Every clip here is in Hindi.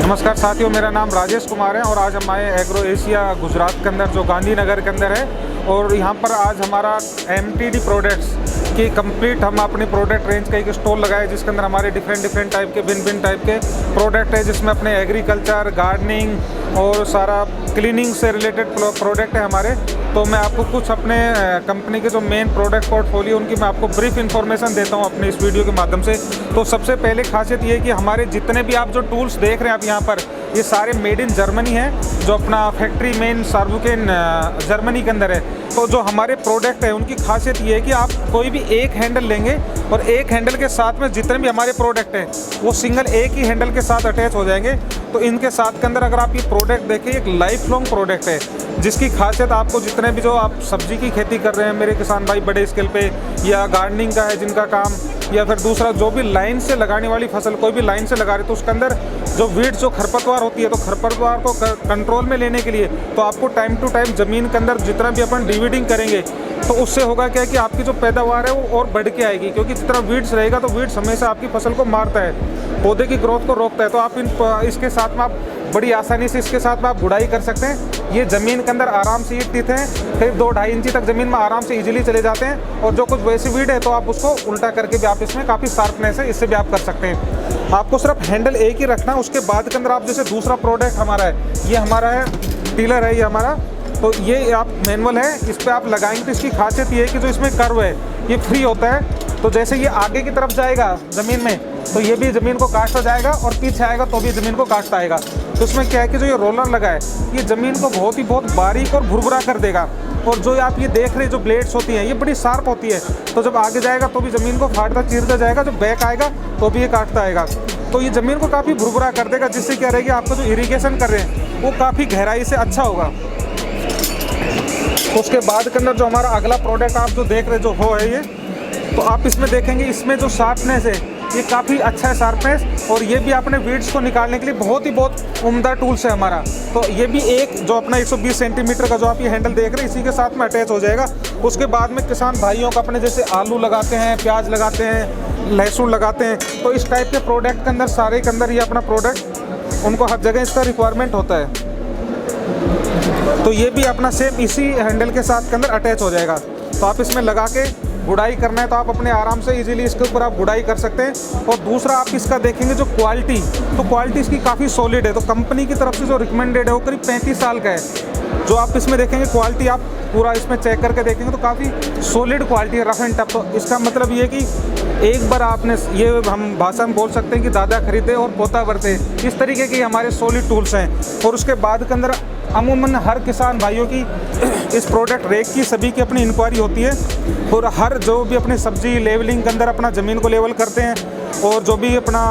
नमस्कार साथियों, मेरा नाम राजेश कुमार है और आज हम आए एग्रो एशिया गुजरात के अंदर जो गांधीनगर के अंदर है। और यहाँ पर आज हमारा MTD प्रोडक्ट्स की कंप्लीट हम अपनी प्रोडक्ट रेंज का एक स्टॉल लगाए जिसके अंदर हमारे डिफरेंट टाइप के भिन्न टाइप के प्रोडक्ट है, जिसमें अपने एग्रीकल्चर, गार्डनिंग और सारा क्लीनिंग से रिलेटेड प्रोडक्ट है हमारे। तो मैं आपको कुछ अपने कंपनी के जो मेन प्रोडक्ट पोर्टफोलियो उनकी मैं आपको ब्रीफ इन्फॉर्मेशन देता हूं अपने इस वीडियो के माध्यम से। तो सबसे पहले खासियत ये है कि हमारे जितने भी आप जो टूल्स देख रहे हैं आप यहाँ पर, ये सारे मेड इन जर्मनी है। जो अपना फैक्ट्री मेन सार्वुकेन जर्मनी के अंदर है। तो जो हमारे प्रोडक्ट है उनकी खासियत ये है कि आप कोई भी एक हैंडल लेंगे और एक हैंडल के साथ में जितने भी हमारे प्रोडक्ट हैं वो सिंगल एक ही हैंडल के साथ अटैच हो जाएंगे। तो इनके साथ के अंदर अगर आप ये प्रोडक्ट देखें, एक लाइफ लॉन्ग प्रोडक्ट है जिसकी खासियत आपको जितने भी जो आप सब्जी की खेती कर रहे हैं मेरे किसान भाई बड़े स्केल पे, या गार्डनिंग का है जिनका काम, या फिर दूसरा जो भी लाइन से लगाने वाली फसल कोई भी लाइन से लगा रहे तो उसके अंदर जो वीड्स जो खरपतवार होती है, तो खरपतवार को कंट्रोल में लेने के लिए तो आपको टाइम टू टाइम ज़मीन के अंदर जितना भी अपन डिवीडिंग करेंगे तो उससे होगा क्या कि आपकी जो पैदावार है वो और बढ़ के आएगी। क्योंकि जितना वीड्स रहेगा तो वीड्स हमेशा आपकी फसल को मारता है, पौधे की ग्रोथ को रोकता है। तो आप इसके साथ में आप बड़ी आसानी से इसके साथ में आप गुड़ाई कर सकते हैं। ये ज़मीन के अंदर आराम से ये टिथ हैं, करीब 2-2.5 इंची तक ज़मीन में आराम से इजीली चले जाते हैं। और जो कुछ वैसी वीड है तो आप उसको उल्टा करके भी आप इसमें काफ़ी शार्पनेस है, इससे भी आप कर सकते हैं। आपको सिर्फ हैंडल एक ही रखना है। उसके बाद के अंदर आप जैसे दूसरा प्रोडक्ट हमारा है, ये हमारा है टीलर है ये हमारा। तो ये आप मैनुअल है, इस पर आप लगाएंगे तो इसकी खासियत ये है कि जो इसमें कर्व है ये फ्री होता है। तो जैसे ये आगे की तरफ जाएगा ज़मीन में तो ये भी ज़मीन को काटता जाएगा, और पीछे आएगा तो भी ज़मीन को काटता आएगा। तो इसमें क्या है कि जो ये रोलर लगा है ये ज़मीन को बहुत बारीक और भुरभुरा कर देगा। और जो आप ये देख रहे जो ब्लेड्स होती हैं ये बड़ी शार्प होती है। तो जब आगे जाएगा तो भी ज़मीन को फाड़ता चीरता जाएगा, जब बैक आएगा तो भी ये काटता आएगा। तो ये ज़मीन को काफ़ी भुरभुरा कर देगा, जिससे क्या रहेगी आपको जो इरीगेशन कर रहे हैं वो काफ़ी गहराई से अच्छा होगा। उसके बाद के अंदर जो हमारा अगला प्रोडक्ट आप जो देख रहे जो हो है ये, तो आप इसमें देखेंगे इसमें जो शार्पनेस है ये काफ़ी अच्छा है शार्पनेस। और ये भी अपने वीड्स को निकालने के लिए बहुत उम्दा टूल्स है हमारा। तो ये भी एक जो अपना 120 सेंटीमीटर का जो आप ये हैंडल देख रहे हैं इसी के साथ में अटैच हो जाएगा। उसके बाद में किसान भाइयों का अपने जैसे आलू लगाते हैं, प्याज लगाते हैं, लहसुन लगाते हैं, तो इस टाइप के प्रोडक्ट के अंदर सारे के अंदर ये अपना प्रोडक्ट उनको हर जगह इसका रिक्वायरमेंट होता है। तो ये भी अपना सेम इसी हैंडल के साथ के अंदर अटैच हो जाएगा। तो आप इसमें लगा के गुड़ाई करना है तो आप अपने आराम से इजीली इसके ऊपर आप गुड़ाई कर सकते हैं। और दूसरा आप इसका देखेंगे जो क्वालिटी, तो क्वालिटी इसकी काफ़ी सॉलिड है। तो कंपनी की तरफ से जो रिकमेंडेड है वो करीब 35 साल का है। जो आप इसमें देखेंगे क्वालिटी आप पूरा इसमें चेक करके देखेंगे तो काफ़ी सॉलिड क्वालिटी है, रफ एंड टफ। तो इसका मतलब ये कि एक बार आपने ये हम भाषा में बोल सकते हैं कि दादा खरीदे और पोता बरते, इस तरीके के हमारे सॉलिड टूल्स हैं। और उसके बाद के अंदर अमूमन हर किसान भाइयों की इस प्रोडक्ट रेक की सभी की अपनी इंक्वायरी होती है। और हर जो भी अपनी सब्जी लेवलिंग के अंदर अपना ज़मीन को लेवल करते हैं और जो भी अपना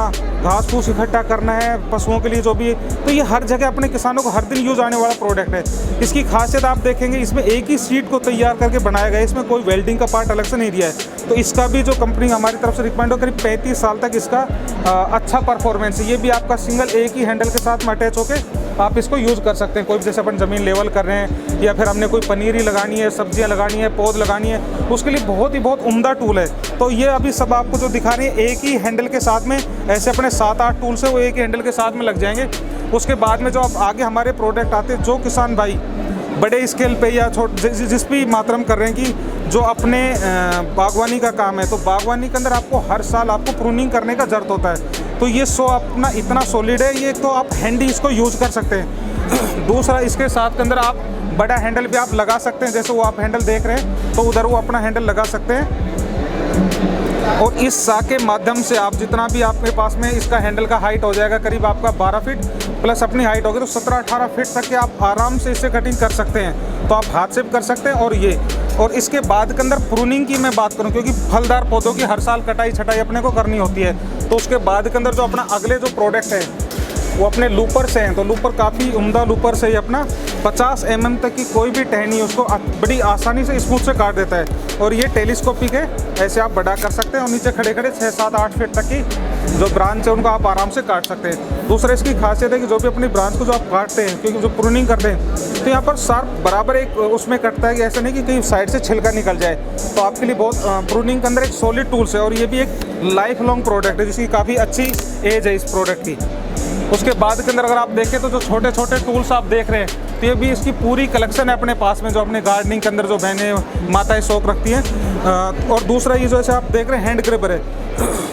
घास फूस इकट्ठा करना है पशुओं के लिए जो भी, तो ये हर जगह अपने किसानों को हर दिन यूज़ आने वाला प्रोडक्ट है। इसकी खासियत आप देखेंगे इसमें एक ही सीट को तैयार करके बनाया गया है, इसमें कोई वेल्डिंग का पार्ट अलग से नहीं दिया है। तो इसका भी जो कंपनी हमारी तरफ से रिकमेंड हो करीब 35 साल तक इसका अच्छा परफॉर्मेंस है। ये भी आपका सिंगल एक ही हैंडल के साथ में अटैच होकर आप इसको यूज़ कर सकते हैं। कोई भी जैसे अपन ज़मीन लेवल कर रहे हैं या फिर हमने कोई पनीरी लगानी है, सब्जियां लगानी है, पौध लगानी है, उसके लिए बहुत उम्दा टूल है। तो ये अभी सब आपको जो दिखा रहे हैं एक ही हैंडल के साथ में, ऐसे अपने 7-8 टूल्स है वो एक ही हैंडल के साथ में लग जाएंगे। उसके बाद में जो आप आगे हमारे प्रोडक्ट आते हैं, जो किसान भाई बड़े स्केल पे या जिस भी मात्रा में कर रहे हैं कि जो अपने बागवानी का काम है, तो बागवानी के अंदर आपको हर साल आपको प्रूनिंग करने का ज़रूरत होता है। तो ये अपना इतना सॉलिड है ये, तो आप हैंडी इसको यूज़ कर सकते हैं। दूसरा इसके साथ के अंदर आप बड़ा हैंडल भी आप लगा सकते हैं, जैसे वो आप हैंडल देख रहे हैं तो उधर वो अपना हैंडल लगा सकते हैं। और इस सा के माध्यम से आप जितना भी आपके पास में इसका हैंडल का हाइट हो जाएगा करीब आपका 12 फीट प्लस अपनी हाइट होगी, तो 17-18 फीट तक के आप आराम से इससे कटिंग कर सकते हैं। तो आप हाथ से भी कर सकते हैं। और इसके बाद के अंदर प्रूनिंग की मैं बात करूं, क्योंकि फलदार पौधों की हर साल कटाई छटाई अपने को करनी होती है। तो उसके बाद के अंदर जो अपना अगले जो प्रोडक्ट है वो अपने लूपर से हैं। तो लूपर काफ़ी उम्दा लूपर से ही अपना 50 mm तक की कोई भी टहनी उसको बड़ी आसानी से स्मूथ से काट देता है। और ये टेलीस्कोपिक है, ऐसे आप बड़ा कर सकते हैं और नीचे खड़े 6-7-8 फीट तक की जो ब्रांच है उनको आप आराम से काट सकते हैं। दूसरा इसकी खासियत है कि जो भी अपनी ब्रांच को जो आप काटते हैं, क्योंकि जो प्रूनिंग करते हैं तो यहाँ पर शार्प बराबर एक उसमें कटता है कि ऐसा नहीं कि कहीं साइड से छिलका निकल जाए। तो आपके लिए बहुत प्रूनिंग के अंदर एक सॉलिड टूल्स है। और ये भी एक लाइफ लॉन्ग प्रोडक्ट है जिसकी काफ़ी अच्छी एज है इस प्रोडक्ट की। उसके बाद के अंदर अगर आप देखें तो जो छोटे छोटे टूल्स आप देख रहे हैं तो ये भी इसकी पूरी कलेक्शन है अपने पास में, जो अपने गार्डनिंग के अंदर जो बहनें माताएं शौक रखती हैं। और दूसरा ये जो जैसे आप देख रहे हैं हैंड ग्रिपर है,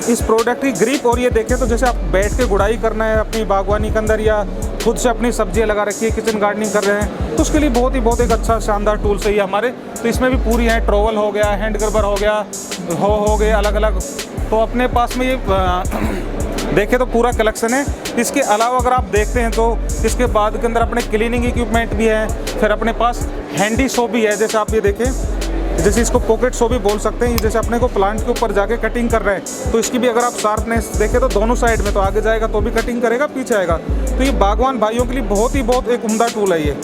इस प्रोडक्ट की ग्रिप, और ये देखें तो जैसे आप बैठ के गुड़ाई करना है अपनी बागवानी के अंदर या खुद से अपनी सब्जियां लगा रखी है, किचन गार्डनिंग कर रहे हैं, तो उसके लिए बहुत एक अच्छा शानदार टूल्स है ये हमारे। तो इसमें भी पूरी है, ट्रोवल हो गया, हैंड ग्रिपर हो गया, हो गए अलग अलग। तो अपने पास में ये देखें तो पूरा कलेक्शन है। इसके अलावा अगर आप देखते हैं तो इसके बाद के अंदर अपने क्लीनिंग इक्विपमेंट भी है, फिर अपने पास हैंडी शो भी है। जैसे आप ये देखें, जैसे इसको पॉकेट शो भी बोल सकते हैं, जैसे अपने को प्लांट के ऊपर जाके कटिंग कर रहे हैं तो इसकी भी अगर आप शार्पनेस देखें तो दोनों साइड में, तो आगे जाएगा तो भी कटिंग करेगा, पीछे आएगा। तो ये बागवान भाइयों के लिए बहुत एक उम्दा टूल है ये,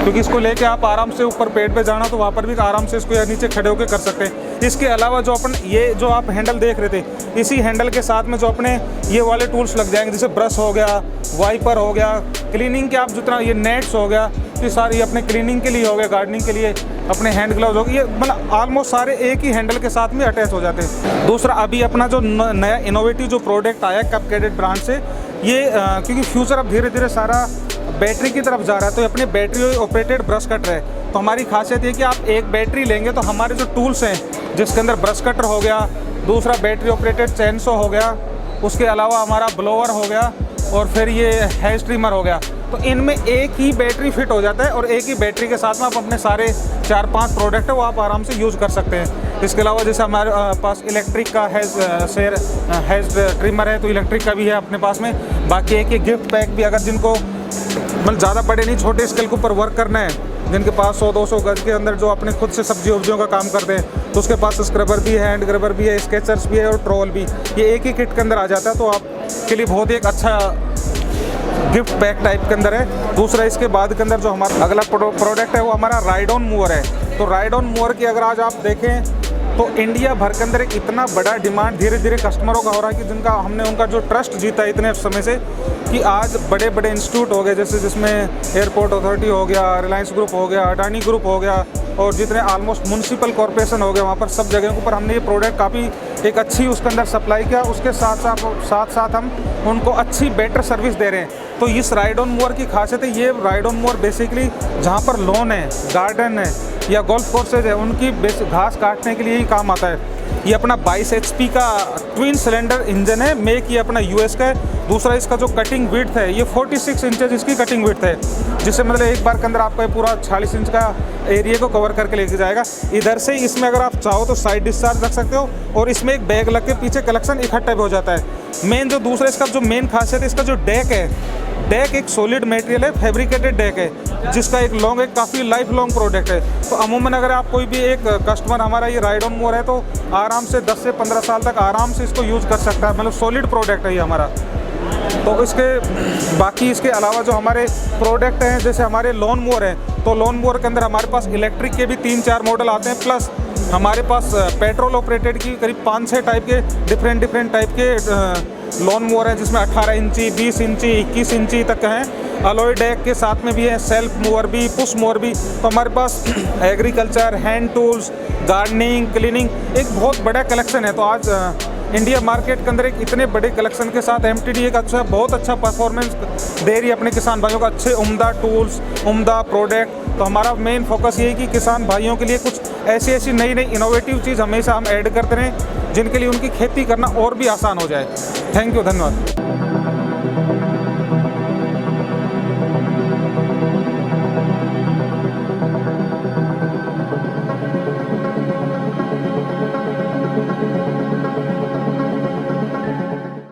क्योंकि इसको लेके आप आराम से ऊपर पेड़ पे जाना तो वहाँ पर भी आराम से इसको या नीचे खड़े होकर कर सकते हैं। इसके अलावा जो अपन ये जो आप हैंडल देख रहे थे, इसी हैंडल के साथ में जो अपने ये वाले टूल्स लग जाएंगे, जैसे ब्रश हो गया, वाइपर हो गया, क्लीनिंग के आप जितना ये नेट्स हो गया, ये सारी अपने क्लीनिंग के लिए हो गया, गार्डनिंग के लिए अपने हैंड ग्लव्स हो गए, ये मतलब ऑलमोस्ट सारे एक ही हैंडल के साथ में अटैच हो जाते हैं। दूसरा अभी अपना जो नया इनोवेटिव जो प्रोडक्ट आया है कपकैडेड ब्रांड से, ये क्योंकि फ्यूचर अब धीरे धीरे सारा बैटरी की तरफ जा रहा है, तो अपने बैटरी ऑपरेटेड ब्रश कटर है। तो हमारी खासियत ये कि आप एक बैटरी लेंगे तो हमारे जो टूल्स हैं जिसके अंदर ब्रश कटर हो गया, दूसरा बैटरी ऑपरेटेड चैनसो हो गया, उसके अलावा हमारा ब्लोअर हो गया, और फिर ये हेयर स्ट्रीमर हो गया। तो इनमें एक ही बैटरी फिट हो जाता है और एक ही बैटरी के साथ में आप अपने सारे 4-5 प्रोडक्ट है वो आप आराम से यूज़ कर सकते हैं। इसके अलावा जैसे हमारे पास इलेक्ट्रिक का हेयर ट्रिमर है, तो इलेक्ट्रिक का भी है अपने पास में। बाकी एक ये गिफ्ट पैक भी, अगर जिनको मतलब ज़्यादा बड़े नहीं छोटे स्केल के ऊपर वर्क करना है, जिनके पास 100-200 गज के अंदर जो अपने खुद से सब्जी वब्जियों का काम करते हैं, तो उसके पास स्क्रबर भी है, हैंड ग्रबर भी है, स्केचर्स भी है और ट्रोवल भी, ये एक ही किट के अंदर आ जाता है। तो आपके लिए बहुत ही एक अच्छा गिफ्ट पैक टाइप के अंदर है। दूसरा इसके बाद के अंदर जो हमारा अगला प्रोडक्ट है वो हमारा राइड ऑन मूवर है। तो राइड ऑन मूवर की अगर आज आप देखें तो इंडिया भर के अंदर एक इतना बड़ा डिमांड धीरे धीरे कस्टमरों का हो रहा है कि जिनका हमने उनका जो ट्रस्ट जीता है इतने समय से, कि आज बड़े बड़े इंस्टीट्यूट हो गए, जैसे जिसमें एयरपोर्ट अथॉरिटी हो गया, रिलायंस ग्रुप हो गया, अडानी ग्रुप हो गया, और जितने ऑलमोस्ट म्यूनसिपल कॉर्पोरेशन हो गए, वहाँ पर सब जगह के ऊपर हमने ये प्रोडक्ट काफ़ी एक अच्छी उसके अंदर सप्लाई किया। उसके साथ साथ हम उनको अच्छी बेटर सर्विस दे रहे हैं। तो इस राइड ऑन मूवर की खासियत है, ये राइड ऑन मूवर बेसिकली जहाँ पर लॉन है, गार्डन है या गोल्फ कोर्सेज है, उनकी घास काटने के लिए ही काम आता है। ये अपना 22 HP का ट्विन सिलेंडर इंजन है, मेक ये अपना US का है। दूसरा इसका जो कटिंग विड्थ है ये 46 इंचेस इसकी कटिंग विड्थ है, जिससे मतलब एक बार के अंदर आपका ये पूरा 46 इंच का एरिया को कवर करके लेके जाएगा। इधर से इसमें अगर आप चाहो तो साइड डिस्चार्ज रख सकते हो, और इसमें एक बैग लग के पीछे कलेक्शन इकट्ठा भी हो जाता है। मेन जो दूसरा इसका जो मेन खासियत है, इसका जो डेक है, डेक एक सॉलिड मटेरियल है, फैब्रिकेटेड डेक है, जिसका एक काफ़ी लाइफ लॉन्ग प्रोडक्ट है। तो अमूमन अगर आप कोई भी एक कस्टमर हमारा ये राइड ऑन मूवर है तो आराम से 10 से 15 साल तक आराम से इसको यूज़ कर सकता है, मतलब सॉलिड प्रोडक्ट है ये हमारा। तो इसके बाकी इसके अलावा जो हमारे प्रोडक्ट हैं, जैसे हमारे लॉन मूवर हैं, तो लॉन मूवर के अंदर हमारे पास इलेक्ट्रिक के भी 3-4 मॉडल आते हैं, प्लस हमारे पास पेट्रोल ऑपरेटेड की करीब 5-6 टाइप के डिफरेंट टाइप के लॉन मूवर है, जिसमें 18 इंची, 20 इंची, 21 इंची तक हैं। अलॉय डेक के साथ में भी है, सेल्फ मूवर भी, पुश मूवर भी। तो हमारे पास agriculture, hand tools, gardening, cleaning एक बहुत बड़ा कलेक्शन है। तो आज इंडिया मार्केट के अंदर एक इतने बड़े कलेक्शन के साथ MTD एक बहुत अच्छा परफॉर्मेंस दे रही है अपने किसान भाइयों को, अच्छे उम्दा टूल्स, उम्दा प्रोडक्ट। तो हमारा मेन फोकस ये है कि किसान भाइयों के लिए कुछ ऐसी नई इनोवेटिव चीज़ हमेशा हम ऐड करते रहें, जिनके लिए उनकी खेती करना और भी आसान हो जाए। थैंक यू, धन्यवाद।